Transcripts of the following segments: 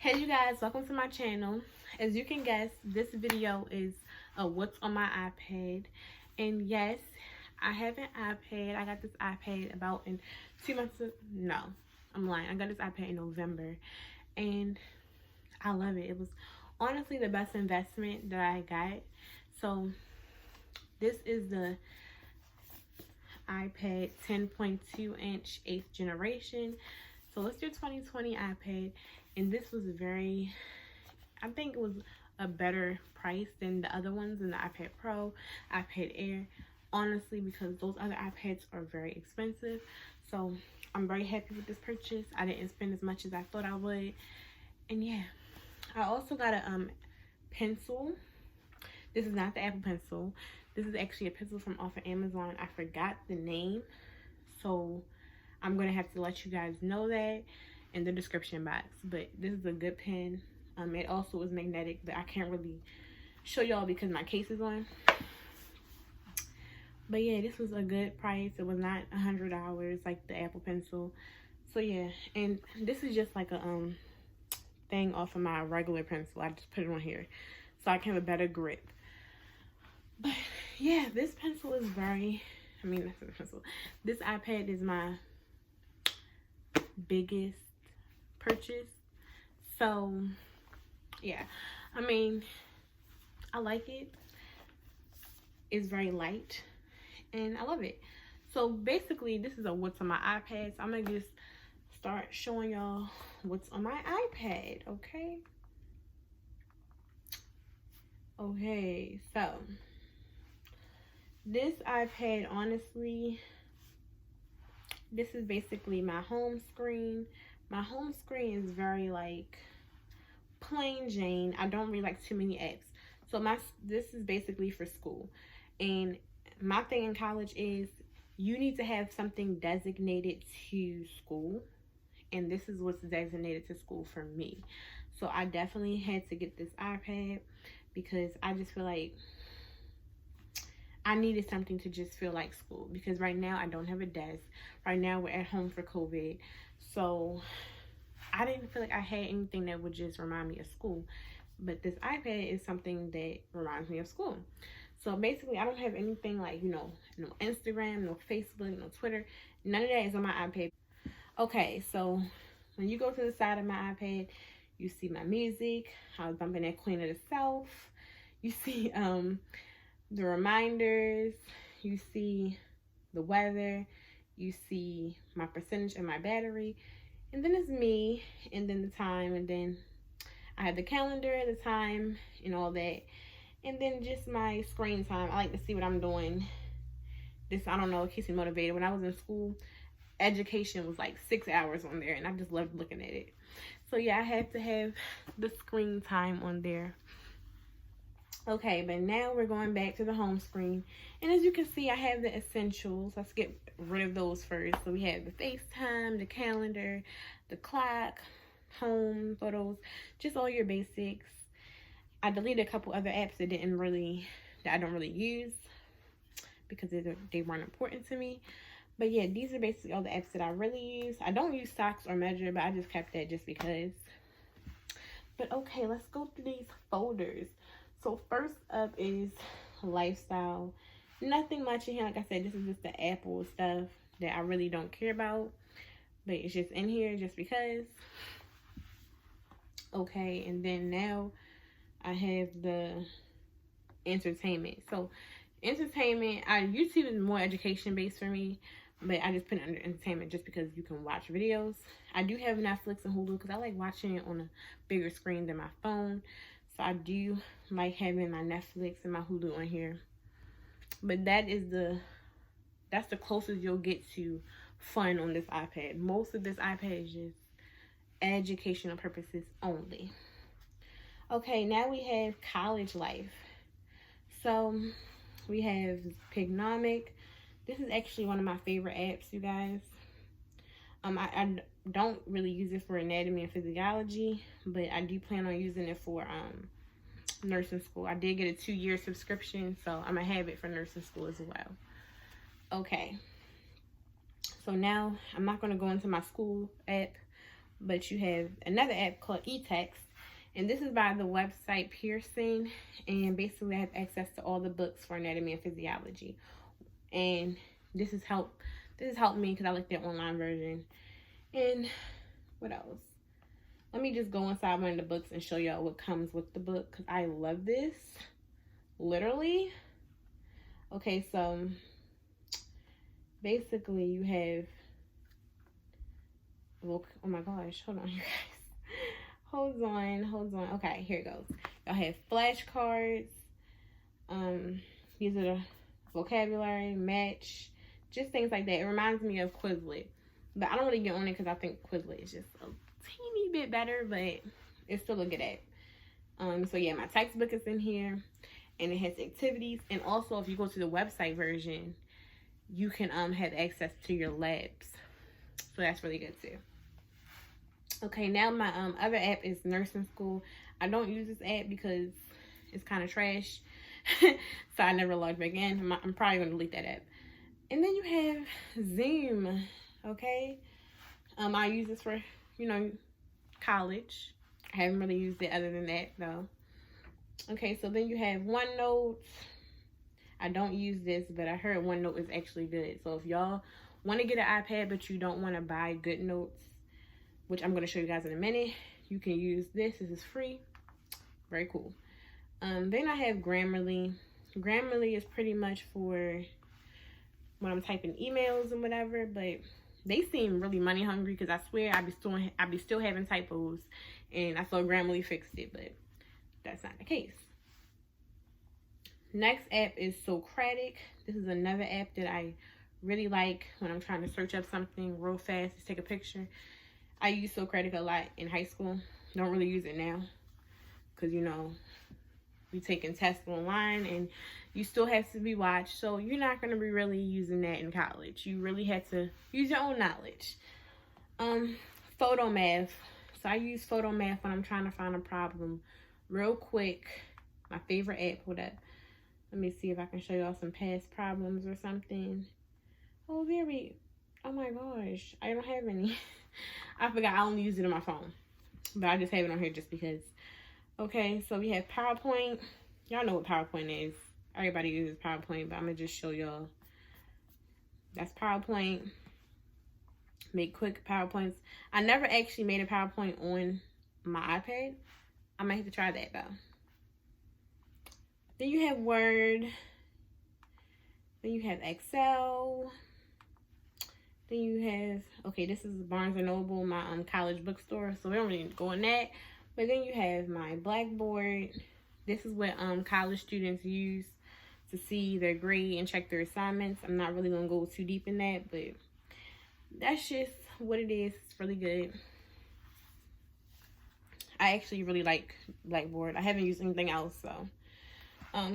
Hey you guys, welcome to my channel. As you can guess, this video is what's on my iPad. And yes, I have an iPad. I got this iPad about in 2 months. No, I'm lying. I got this iPad in November and I love it. It was honestly the best investment that I got. So this is the iPad 10.2 inch 8th generation. So it's your 2020 iPad, and this was I think it was a better price than the other ones in the iPad Pro, iPad Air, honestly, because those other iPads are very expensive. So I'm very happy with this purchase. I didn't spend as much as I thought I would. And yeah, I also got a pencil. This is not the Apple Pencil. This is actually a pencil from off of Amazon. I forgot the name, so I'm gonna have to let you guys know that in the description box. But this is a good pen. It also is magnetic, but I can't really show y'all because my case is on. But yeah, this was a good price. It was not $100 like the Apple Pencil. So yeah, and this is just like a thing off of my regular pencil. I just put it on here so I can have a better grip. But yeah, this pencil is that's a pencil. This iPad is my biggest purchase. So yeah, I like it. It's very light and I love it. So basically this is a what's on my iPad. So I'm gonna just start showing y'all what's on my iPad. Okay, so this iPad, honestly, this is basically my home screen. My home screen is very like plain Jane. I don't really like too many apps. So this is basically for school. And my thing in college is you need to have something designated to school. And this is what's designated to school for me. So I definitely had to get this iPad because I just feel like I needed something to just feel like school, because right now I don't have a desk. Right now we're at home for COVID. So I didn't feel like I had anything that would just remind me of school. But this iPad is something that reminds me of school. So basically I don't have anything like, no Instagram, no Facebook, no Twitter. None of that is on my iPad. Okay, so when you go to the side of my iPad, you see my music. I was bumping that Queen of the South. You see the reminders, you see the weather, you see my percentage of my battery, and then it's me, and then the time, and then I have the calendar, the time, and all that, and then just my screen time. I like to see what I'm doing. I don't know, it keeps me motivated. When I was in school, education was like 6 hours on there, and I just loved looking at it. So yeah, I have to have the screen time on there. Okay, but now we're going back to the home screen. And as you can see, I have the essentials. Let's get rid of those first. So we have the FaceTime, the calendar, the clock, home, photos, just all your basics. I deleted a couple other apps that I don't really use because they weren't important to me. But yeah, these are basically all the apps that I really use. I don't use Stocks or Measure, but I just kept that just because. But okay, let's go through these folders. So first up is lifestyle. Nothing much in here. Like I said, this is just the Apple stuff that I really don't care about. But it's just in here just because. Okay, and then now I have the entertainment. So entertainment, YouTube is more education based for me. But I just put it under entertainment just because you can watch videos. I do have Netflix and Hulu because I like watching it on a bigger screen than my phone. So I do like having my Netflix and my Hulu on here. But that's the closest you'll get to fun on this iPad. Most of this iPad is just educational purposes only. Okay, now we have college life. So we have Pignomic. This is actually one of my favorite apps, you guys. I don't really use it for anatomy and physiology, but I do plan on using it for nursing school. I did get a 2-year subscription, so I'm gonna have it for nursing school as well. Okay, so now I'm not gonna go into my school app But you have another app called eText, and this is by the website Pearson, and basically I have access to all the books for anatomy and physiology. And this has helped me because I like the online version. And what else? Let me just go inside one of the books and show y'all what comes with the book, because I love this. Literally. Okay, so basically you have, oh my gosh, hold on, you guys. Hold on. Okay, here it goes. Y'all have flashcards. These are the vocabulary, match, just things like that. It reminds me of Quizlet. But I don't really get on it because I think Quizlet is just a teeny bit better, but it's still a good app. So yeah, my textbook is in here, and it has activities. And also, if you go to the website version, you can have access to your labs. So that's really good too. Okay, now my other app is Nursing School. I don't use this app because it's kind of trash. So I never logged back in. I'm probably going to delete that app. And then you have Zoom. Okay. I use this for, college. I haven't really used it other than that though. Okay, so then you have OneNote. I don't use this, but I heard OneNote is actually good. So if y'all want to get an iPad but you don't want to buy good notes, which I'm going to show you guys in a minute, you can use this. This is free. Very cool. Then I have Grammarly. Grammarly is pretty much for when I'm typing emails and whatever, but they seem really money hungry because I swear I be still having typos, and I saw Grammarly fixed it, but that's not the case. Next app is Socratic. This is another app that I really like when I'm trying to search up something real fast, just take a picture. I used Socratic a lot in high school. Don't really use it now because, we taking tests online and you still have to be watched. So you're not going to be really using that in college. You really have to use your own knowledge. Photomath. So I use Photomath when I'm trying to find a problem real quick. My favorite app. Hold up. Let me see if I can show y'all some past problems or something. Oh, oh my gosh. I don't have any. I forgot I only use it on my phone. But I just have it on here just because. Okay, so we have PowerPoint. Y'all know what PowerPoint is. Everybody uses PowerPoint, but I'm going to just show y'all. That's PowerPoint. Make quick PowerPoints. I never actually made a PowerPoint on my iPad. I might have to try that, though. Then you have Word. Then you have Excel. Then you have, okay, this is Barnes & Noble, my college bookstore, so we don't really go in that. But then you have my Blackboard. This is what college students use to see their grade and check their assignments. I'm not really going to go too deep in that, but that's just what it is. It's really good. I actually really like Blackboard. I haven't used anything else, so.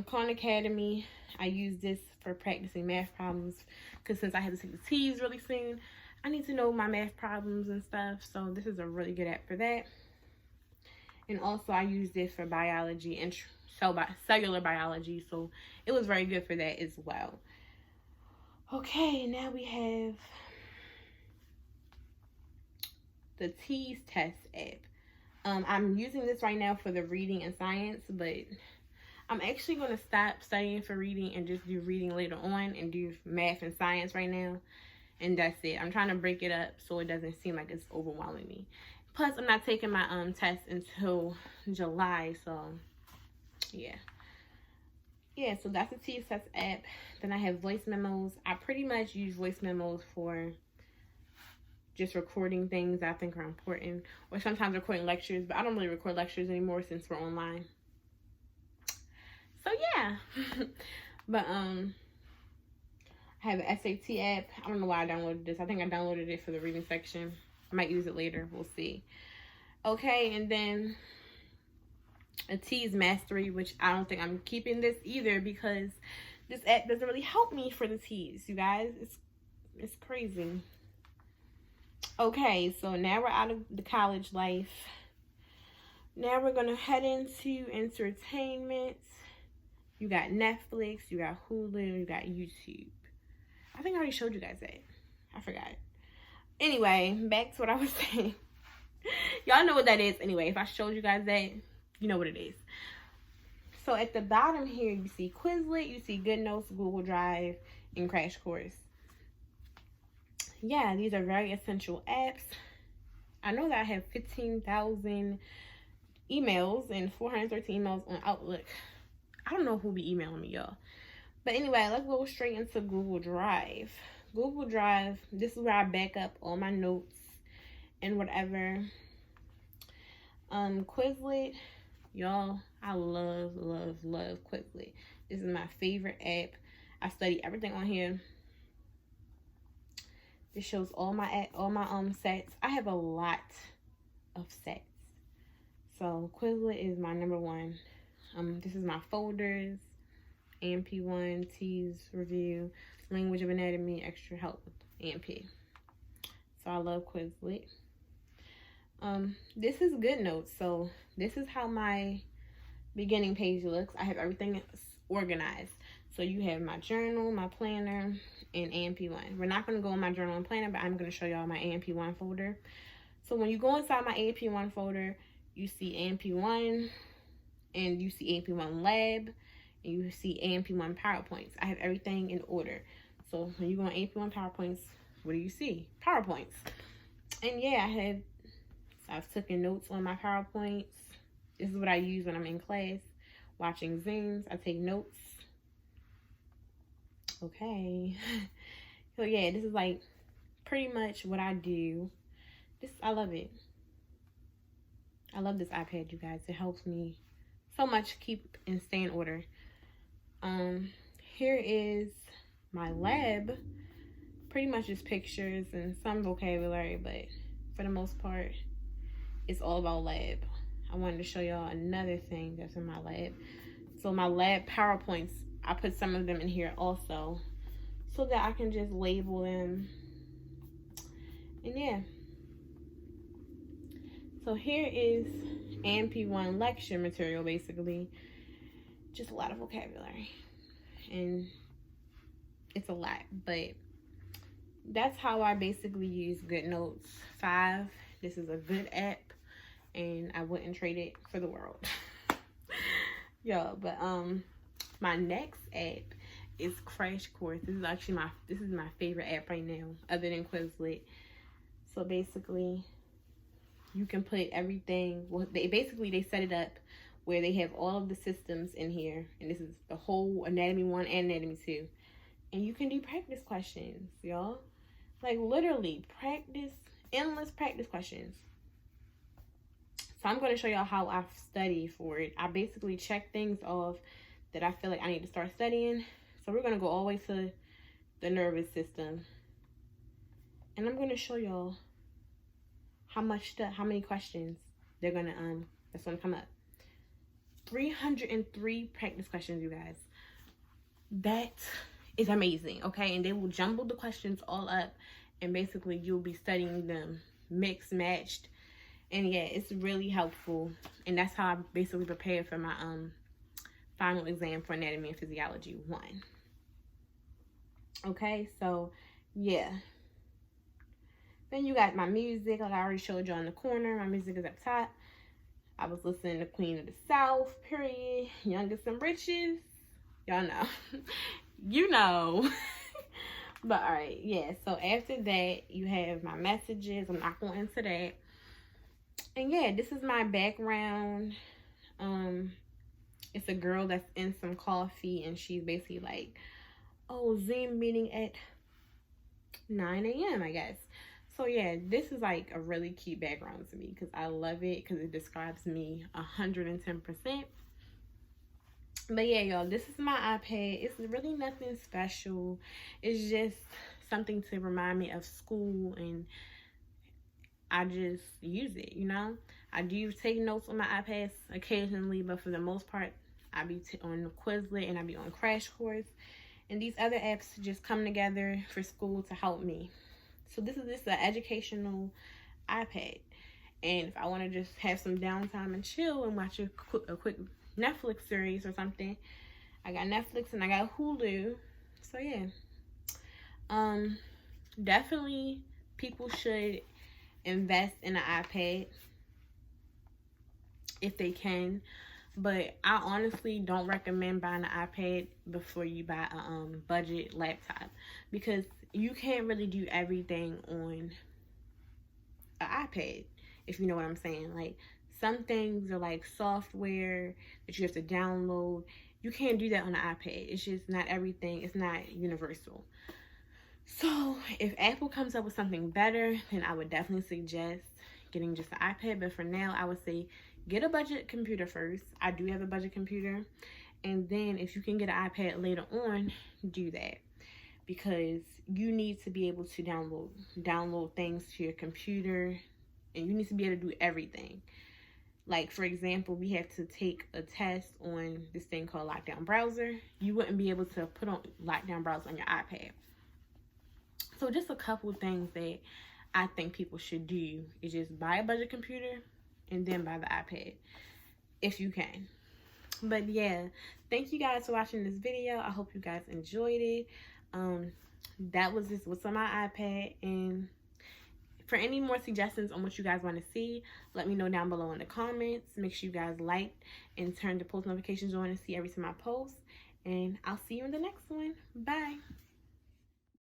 Khan Academy, I use this for practicing math problems because since I have to take the T's really soon, I need to know my math problems and stuff. So this is a really good app for that. And also I use this for biology and cellular biology, so it was very good for that as well. Okay, now we have the T's Test app. I'm using this right now for the reading and science, but I'm actually going to stop studying for reading and just do reading later on and do math and science right now. And that's it. I'm trying to break it up so it doesn't seem like it's overwhelming me. Plus, I'm not taking my test until July, so yeah. Yeah, so that's the T's Test app. Then I have voice memos. I pretty much use voice memos for just recording things I think are important, or sometimes recording lectures, but I don't really record lectures anymore since we're online. So yeah. But I have an SAT app. I don't know why I downloaded this. I think I downloaded it for the reading section. I might use it later. We'll see. Okay, and then a T's Mastery, which I don't think I'm keeping this either because this app doesn't really help me for the T's, you guys. It's crazy. Okay, so now we're out of the college life. Now we're going to head into entertainment. You got Netflix, you got Hulu, you got YouTube. I think I already showed you guys that. I forgot. Anyway, back to what I was saying. Y'all know what that is anyway. If I showed you guys that, you know what it is. So at the bottom here, you see Quizlet, you see GoodNotes, Google Drive, and Crash Course. Yeah, these are very essential apps. I know that I have 15,000 emails and 413 emails on Outlook. I don't know who be emailing me, y'all. But anyway, let's go straight into Google Drive. Google Drive, this is where I back up all my notes and whatever. Quizlet, y'all, I love Quizlet. This is my favorite app. I study everything on here. This shows all my sets. I have a lot of sets. So Quizlet is my number one. This is my folders. AMP1, T's review, language of anatomy, extra help with AMP. So I love Quizlet. This is GoodNotes. So this is how my beginning page looks. I have everything organized. So you have my journal, my planner, and AMP1. We're not going to go in my journal and planner, but I'm going to show y'all my AMP1 folder. So when you go inside my AMP1 folder, you see AMP1, and you see AMP1 Lab, and you see AMP1 PowerPoints. I have everything in order. So when you go on AMP1 PowerPoints, what do you see? PowerPoints. And yeah, I've taken notes on my PowerPoints. This is what I use when I'm in class, watching Zooms. I take notes. Okay. So yeah, this is like pretty much what I do. I love it. I love this iPad, you guys. It helps me so much keep and stay in order. Here is my lab. Pretty much just pictures and some vocabulary, but for the most part, it's all about lab. I wanted to show y'all another thing that's in my lab. So my lab PowerPoints, I put some of them in here also, so that I can just label them. And yeah. So here is AMP1 lecture material, basically. Just a lot of vocabulary. And it's a lot, but that's how I basically use GoodNotes 5. This is a good app, and I wouldn't trade it for the world. Yeah, but my next app is Crash Course. This is actually my favorite app right now, other than Quizlet. So basically, you can put everything. Well, they set it up where they have all of the systems in here, and this is the whole Anatomy 1 and Anatomy 2. And you can do practice questions, y'all. Like literally endless practice questions. So I'm going to show y'all how I study for it. I basically check things off that I feel like I need to start studying. So we're going to go all the way to the nervous system. And I'm going to show y'all how many questions that's going to come up. 303 practice questions, you guys. That is amazing, okay? And they will jumble the questions all up, and basically you'll be studying them mixed, matched. And yeah, it's really helpful. And that's how I basically prepare for my final exam for Anatomy and Physiology 1. Okay, so yeah. Then you got my music, like I already showed you on the corner. My music is up top. I was listening to Queen of the South, period. Youngest and Richest. Y'all know. You know. But all right, yeah. So after that, you have my messages. I'm not going into that. And yeah, this is my background. It's a girl that's in some coffee, and she's basically like, oh, Zoom meeting at 9 a.m., I guess. So yeah, this is like a really cute background to me because I love it because it describes me 110%. But yeah, y'all, this is my iPad. It's really nothing special. It's just something to remind me of school, and I just use it, you know. I do take notes on my iPads occasionally, but for the most part, I be on Quizlet and I be on Crash Course. And these other apps just come together for school to help me. So this is an educational iPad. And if I want to just have some downtime and chill and watch a quick Netflix series or something, I got Netflix and I got Hulu. So yeah. Definitely people should invest in an iPad if they can. But I honestly don't recommend buying an iPad before you buy a budget laptop, because you can't really do everything on an iPad, if you know what I'm saying. Like, some things are like software that you have to download. You can't do that on an iPad. It's just not everything. It's not universal. So if Apple comes up with something better, then I would definitely suggest getting just an iPad. But for now, I would say get a budget computer first. I do have a budget computer. And then if you can get an iPad later on, do that. Because you need to be able to download things to your computer. And you need to be able to do everything. Like, for example, we have to take a test on this thing called Lockdown Browser. You wouldn't be able to put on Lockdown Browser on your iPad. So just a couple things that I think people should do is just buy a budget computer and then buy the iPad if you can. But yeah, thank you guys for watching this video. I hope you guys enjoyed it. That was just what's on my iPad. And for any more suggestions on what you guys want to see, let me know down below in the comments. Make sure you guys like and turn the post notifications on to see every time I post. And I'll see you in the next one. Bye.